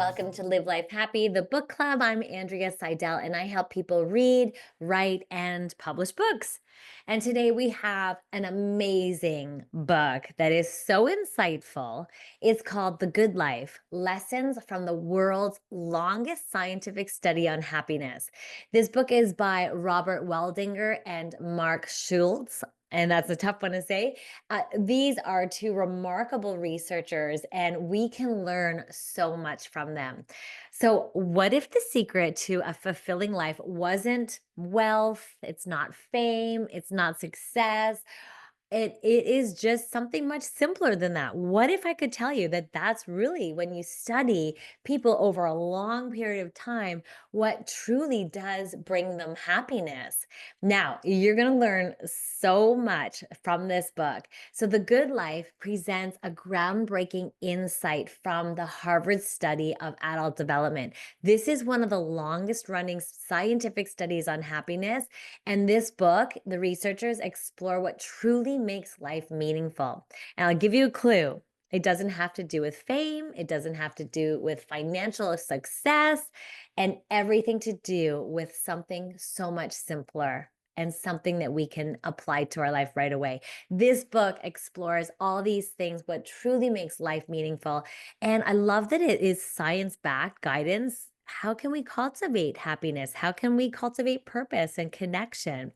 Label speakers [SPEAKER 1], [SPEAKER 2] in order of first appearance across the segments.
[SPEAKER 1] welcome to Live Life Happy, the book club. I'm Andrea Seydel, and I help people read, write, and publish books. And today we have an amazing book that is so insightful. It's called The Good Life: Lessons from the World's Longest Scientific Study on Happiness. This book is by Robert Waldinger and Mark Schultz. And that's a tough one to say. These are two remarkable researchers, and we can learn so much from them. So, what if the secret to a fulfilling life wasn't wealth? It's not fame, it's not success. It is just something much simpler than that. What if I could tell you that that's really, when you study people over a long period of time, what truly does bring them happiness? Now, you're going to learn so much from this book. So, The Good Life presents a groundbreaking insight from the Harvard study of adult development. This is one of the longest running scientific studies on happiness. And this book, the researchers explore what truly makes life meaningful. And I'll give you a clue. It doesn't have to do with fame. It doesn't have to do with financial success, and everything to do with something so much simpler and something that we can apply to our life right away. This book explores all these things, what truly makes life meaningful. And I love that it is science-backed guidance. How can we cultivate happiness? How can we cultivate purpose and connection?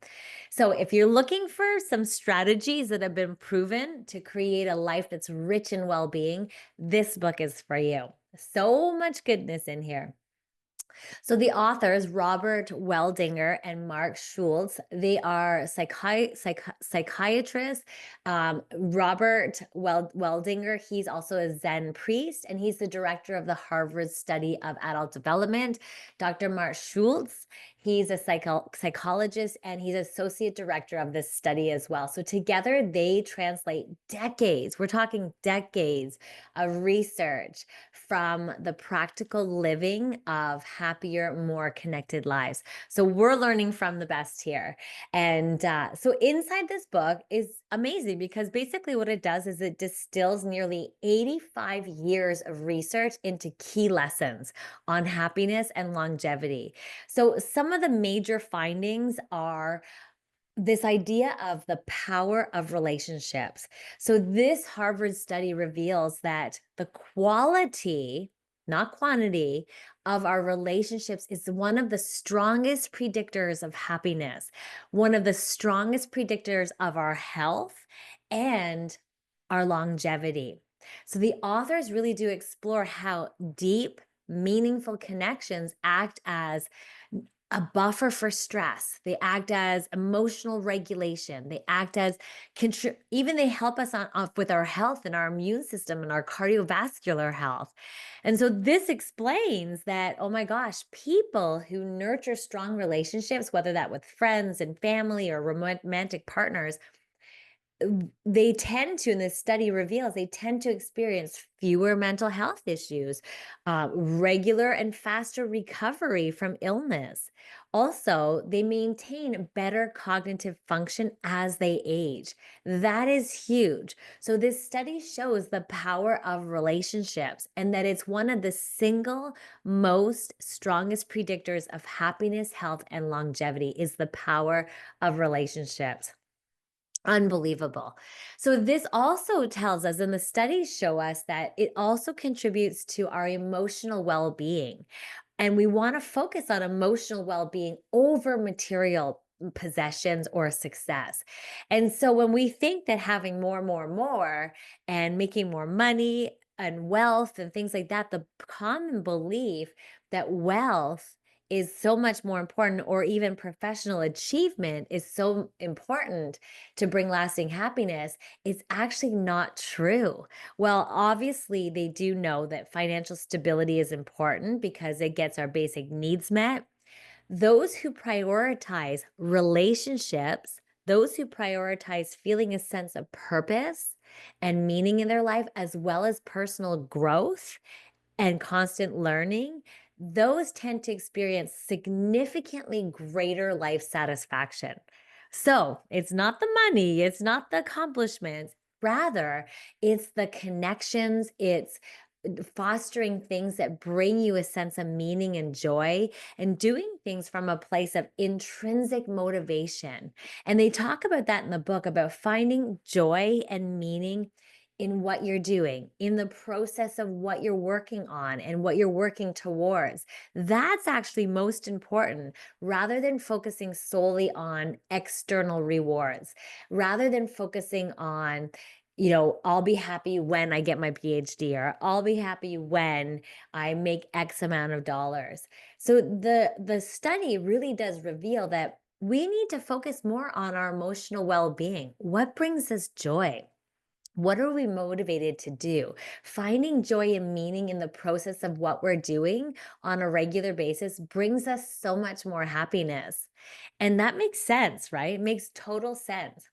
[SPEAKER 1] So, if you're looking for some strategies that have been proven to create a life that's rich in well being, this book is for you. So much goodness in here. So the authors, Robert Weldinger and Mark Schultz, they are psychiatrists. Robert Weldinger, he's also a Zen priest, and he's the director of the Harvard Study of Adult Development. Dr. Mark Schultz, he's a psychologist, and he's associate director of this study as well. So together they translate decades, we're talking decades of research from the practical living of happier, more connected lives. So we're learning from the best here. And so inside this book is amazing, because basically what it does is it distills nearly 85 years of research into key lessons on happiness and longevity. So some of the major findings are this idea of the power of relationships. So, this Harvard study reveals that the quality, not quantity, of our relationships is one of the strongest predictors of happiness, one of the strongest predictors of our health and our longevity. So, the authors really do explore how deep, meaningful connections act as a buffer for stress. They act as emotional regulation. They act as even they help us with our health and our immune system and our cardiovascular health. And so this explains that, oh my gosh, people who nurture strong relationships, whether that with friends and family or romantic partners, they tend to, and this study reveals, they tend to experience fewer mental health issues, regular and faster recovery from illness. Also, they maintain better cognitive function as they age. That is huge. So, this study shows the power of relationships, and that it's one of the single most strongest predictors of happiness, health, and longevity is the power of relationships. Unbelievable. So this also tells us, and the studies show us, that it also contributes to our emotional well-being. And we want to focus on emotional well-being over material possessions or success. And so when we think that having more, and making more money and wealth and things like that, the common belief that wealth is so much more important, or even professional achievement is so important to bring lasting happiness, is actually not true. Well, obviously, they do know that financial stability is important because it gets our basic needs met. Those who prioritize relationships, those who prioritize feeling a sense of purpose and meaning in their life, as well as personal growth and constant learning, those tend to experience significantly greater life satisfaction. So it's not the money, it's not the accomplishments, rather, it's the connections, it's fostering things that bring you a sense of meaning and joy, and doing things from a place of intrinsic motivation. And they talk about that in the book about finding joy and meaning in what you're doing, in the process of what you're working on and what you're working towards. That's actually most important rather than focusing solely on external rewards, rather than focusing on, I'll be happy when I get my PhD, or I'll be happy when I make X amount of dollars. So the study really does reveal that we need to focus more on our emotional well-being. What brings us joy? What are we motivated to do? Finding joy and meaning in the process of what we're doing on a regular basis brings us so much more happiness. And that makes sense, right? It makes total sense.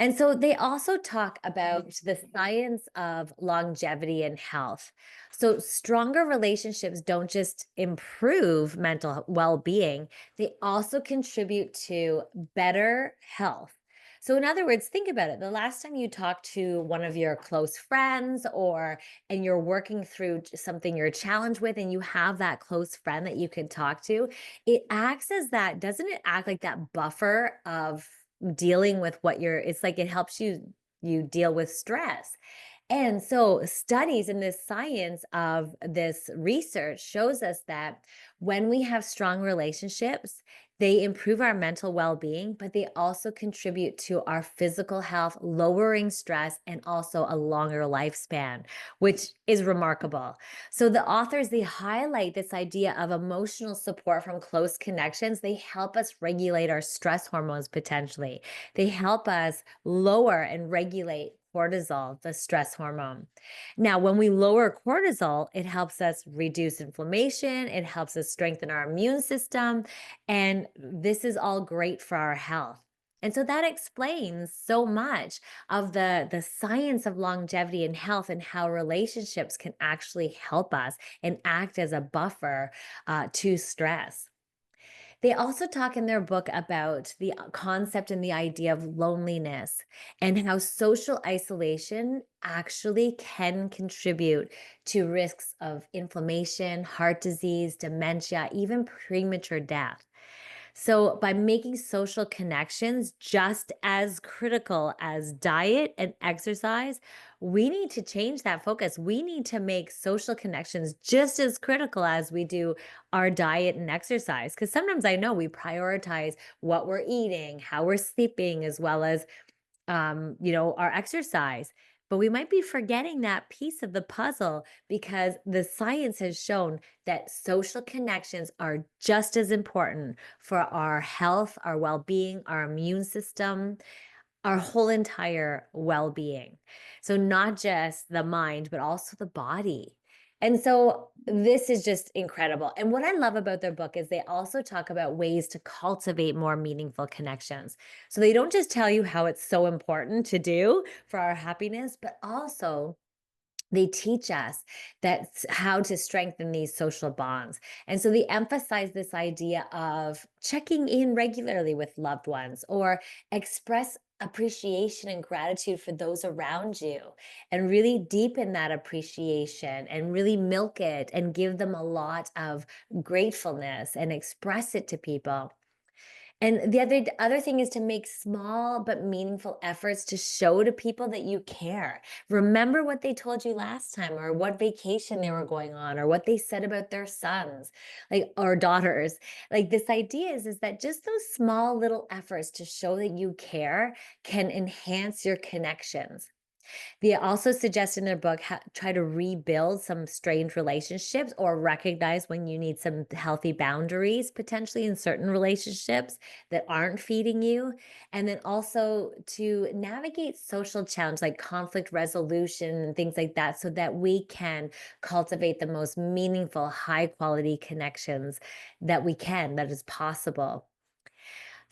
[SPEAKER 1] And so they also talk about the science of longevity and health. So, stronger relationships don't just improve mental well being, they also contribute to better health. So, in other words, think about it. The last time you talked to one of your close friends, and you're working through something you're challenged with, and you have that close friend that you can talk to, it acts as that, doesn't it act like that buffer of dealing with it's like it helps you deal with stress. And so, studies in this science of this research shows us that when we have strong relationships, they improve our mental well being, but they also contribute to our physical health, lowering stress, and also a longer lifespan, which is remarkable. So, the authors, they highlight this idea of emotional support from close connections. They help us regulate our stress hormones potentially, they help us lower and regulate cortisol, the stress hormone. Now, when we lower cortisol, it helps us reduce inflammation, it helps us strengthen our immune system, and this is all great for our health. And so that explains so much of the science of longevity and health, and how relationships can actually help us and act as a buffer to stress. They also talk in their book about the concept and the idea of loneliness, and how social isolation actually can contribute to risks of inflammation, heart disease, dementia, even premature death. So, by making social connections just as critical as diet and exercise, we need to change that focus. We need to make social connections just as critical as we do our diet and exercise. Because sometimes I know we prioritize what we're eating, how we're sleeping, as well as our exercise. But we might be forgetting that piece of the puzzle, because the science has shown that social connections are just as important for our health, our well being, our immune system, our whole entire well-being. So not just the mind, but also the body. And so this is just incredible. And what I love about their book is they also talk about ways to cultivate more meaningful connections. So they don't just tell you how it's so important to do for our happiness, but also they teach us how to strengthen these social bonds. And so they emphasize this idea of checking in regularly with loved ones, or express appreciation and gratitude for those around you, and really deepen that appreciation and really milk it and give them a lot of gratefulness and express it to people. And the other thing is to make small but meaningful efforts to show to people that you care. Remember what they told you last time, or what vacation they were going on, or what they said about their sons, like, or daughters. Like, this idea is that just those small little efforts to show that you care can enhance your connections. They also suggest in their book, try to rebuild some strained relationships, or recognize when you need some healthy boundaries potentially in certain relationships that aren't feeding you. And then also to navigate social challenge like conflict resolution and things like that, so that we can cultivate the most meaningful, high quality connections that is possible.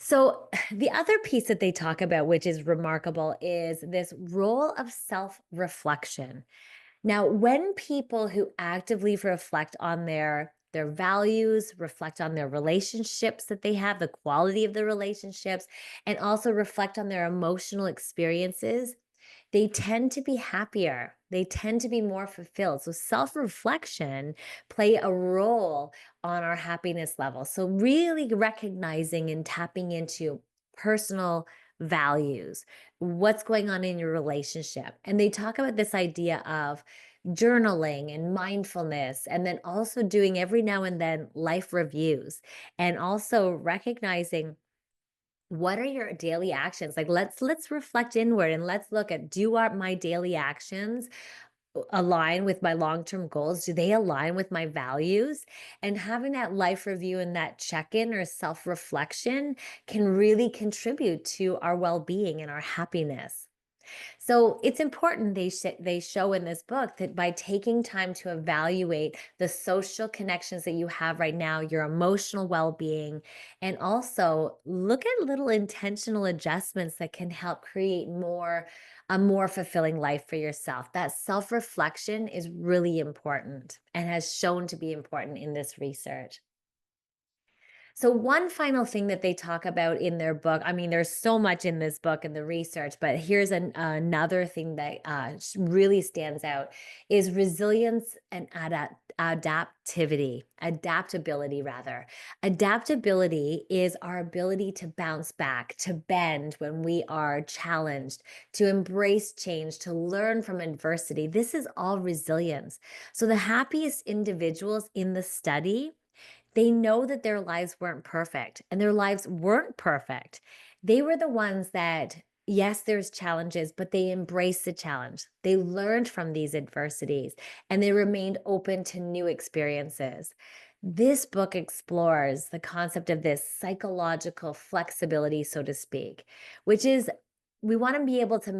[SPEAKER 1] So, the other piece that they talk about, which is remarkable, is this role of self reflection. Now, when people who actively reflect on their values, reflect on their relationships that they have, the quality of the relationships, and also reflect on their emotional experiences, they tend to be happier. They tend to be more fulfilled. So self-reflection play a role on our happiness level. So really recognizing and tapping into personal values, what's going on in your relationship. And they talk about this idea of journaling and mindfulness, and then also doing every now and then life reviews, and also recognizing what are your daily actions. Like let's reflect inward and let's look at, do my daily actions align with my long-term goals? Do they align with my values? And having that life review and that check-in or self-reflection can really contribute to our well-being and our happiness. So it's important, they show in this book, that by taking time to evaluate the social connections that you have right now, your emotional well-being, and also look at little intentional adjustments that can help create a more fulfilling life for yourself. That self-reflection is really important and has shown to be important in this research. So, one final thing that they talk about in their book, I mean, there's so much in this book and the research, but here's another thing that really stands out is resilience and adaptability, rather. Adaptability is our ability to bounce back, to bend when we are challenged, to embrace change, to learn from adversity. This is all resilience. So, the happiest individuals in the study, they know that their lives weren't perfect, and their lives weren't perfect. They were the ones that, yes, there's challenges, but they embraced the challenge. They learned from these adversities and they remained open to new experiences. This book explores the concept of this psychological flexibility, so to speak, which is, we want to be able to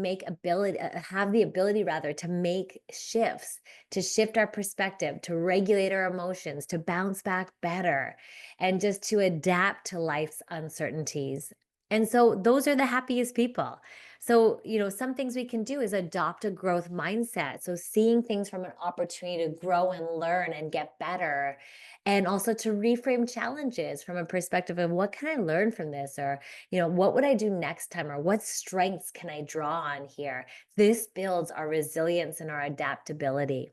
[SPEAKER 1] have the ability, rather, to make shifts, to shift our perspective, to regulate our emotions, to bounce back better, and just to adapt to life's uncertainties. And so those are the happiest people. So, some things we can do is adopt a growth mindset. So, seeing things from an opportunity to grow and learn and get better, and also to reframe challenges from a perspective of, what can I learn from this? Or, what would I do next time? Or what strengths can I draw on here? This builds our resilience and our adaptability.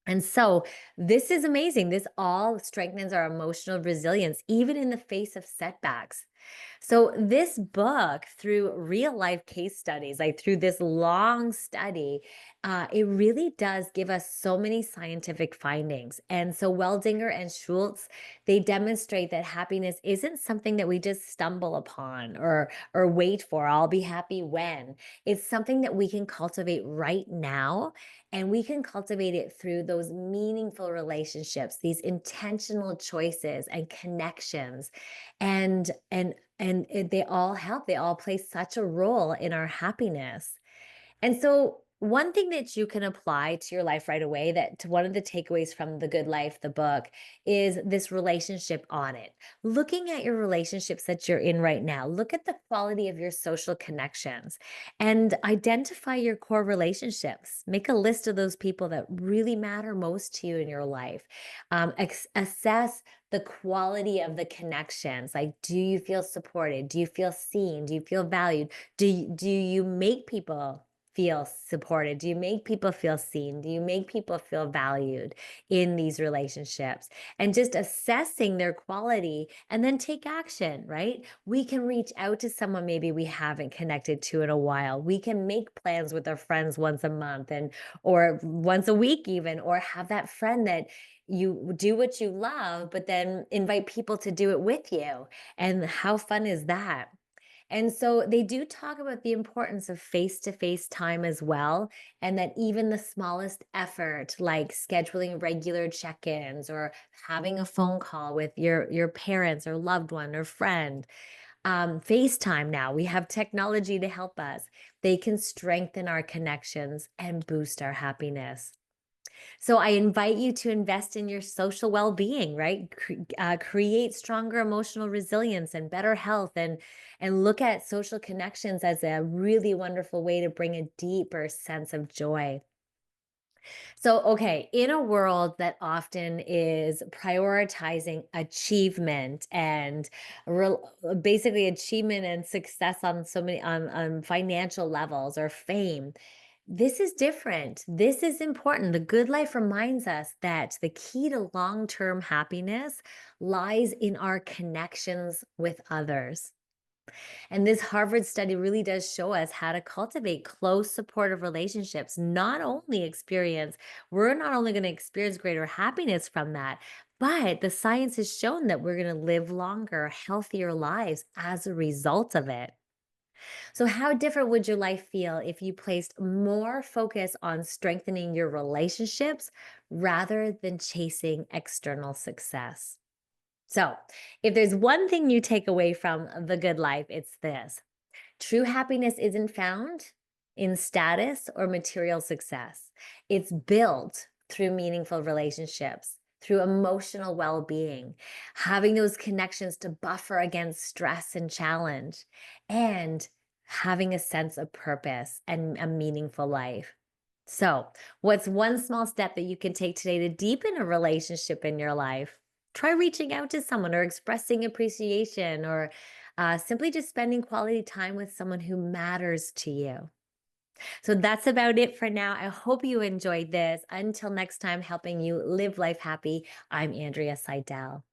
[SPEAKER 1] And so this is amazing. This all strengthens our emotional resilience, even in the face of setbacks. So, this book, through real life case studies, like through this long study, it really does give us so many scientific findings. And so, Weldinger and Schultz, they demonstrate that happiness isn't something that we just stumble upon or wait for. I'll be happy when. It's something that we can cultivate right now, and we can cultivate it through those meaningful relationships, these intentional choices and connections. They all help. They all play such a role in our happiness. And so, one thing that you can apply to your life right away, that to one of the takeaways from The Good Life, the book, is this relationship audit. Looking at your relationships that you're in right now, look at the quality of your social connections and identify your core relationships. Make a list of those people that really matter most to you in your life. Assess the quality of the connections. Like, do you feel supported? Do you feel seen? Do you feel valued? Do you make people feel supported? Do you make people feel seen? Do you make people feel valued in these relationships? And just assessing their quality, and then take action, right? We can reach out to someone maybe we haven't connected to in a while. We can make plans with our friends once a month, or once a week even, or have that friend that you do what you love, but then invite people to do it with you. And how fun is that? And so they do talk about the importance of face to face time as well. And that even the smallest effort, like scheduling regular check ins or having a phone call with your parents or loved one or friend, FaceTime, now we have technology to help us. They can strengthen our connections and boost our happiness. So I invite you to invest in your social well-being, right? Create stronger emotional resilience and better health, and look at social connections as a really wonderful way to bring a deeper sense of joy. So, okay, in a world that often is prioritizing achievement and basically achievement and success on so many on financial levels or fame, this is different. This is important. The good life reminds us that the key to long-term happiness lies in our connections with others. And this Harvard study really does show us how to cultivate close, supportive relationships. We're not only going to experience greater happiness from that, but the science has shown that we're going to live longer, healthier lives as a result of it. So, how different would your life feel if you placed more focus on strengthening your relationships rather than chasing external success? So, if there's one thing you take away from the good life, it's this: true happiness isn't found in status or material success. It's built through meaningful relationships, through emotional well being, having those connections to buffer against stress and challenge, and having a sense of purpose and a meaningful life. So, what's one small step that you can take today to deepen a relationship in your life? Try reaching out to someone or expressing appreciation or simply just spending quality time with someone who matters to you. So that's about it for now. I hope you enjoyed this. Until next time, helping you live life happy, I'm Andrea Seydel.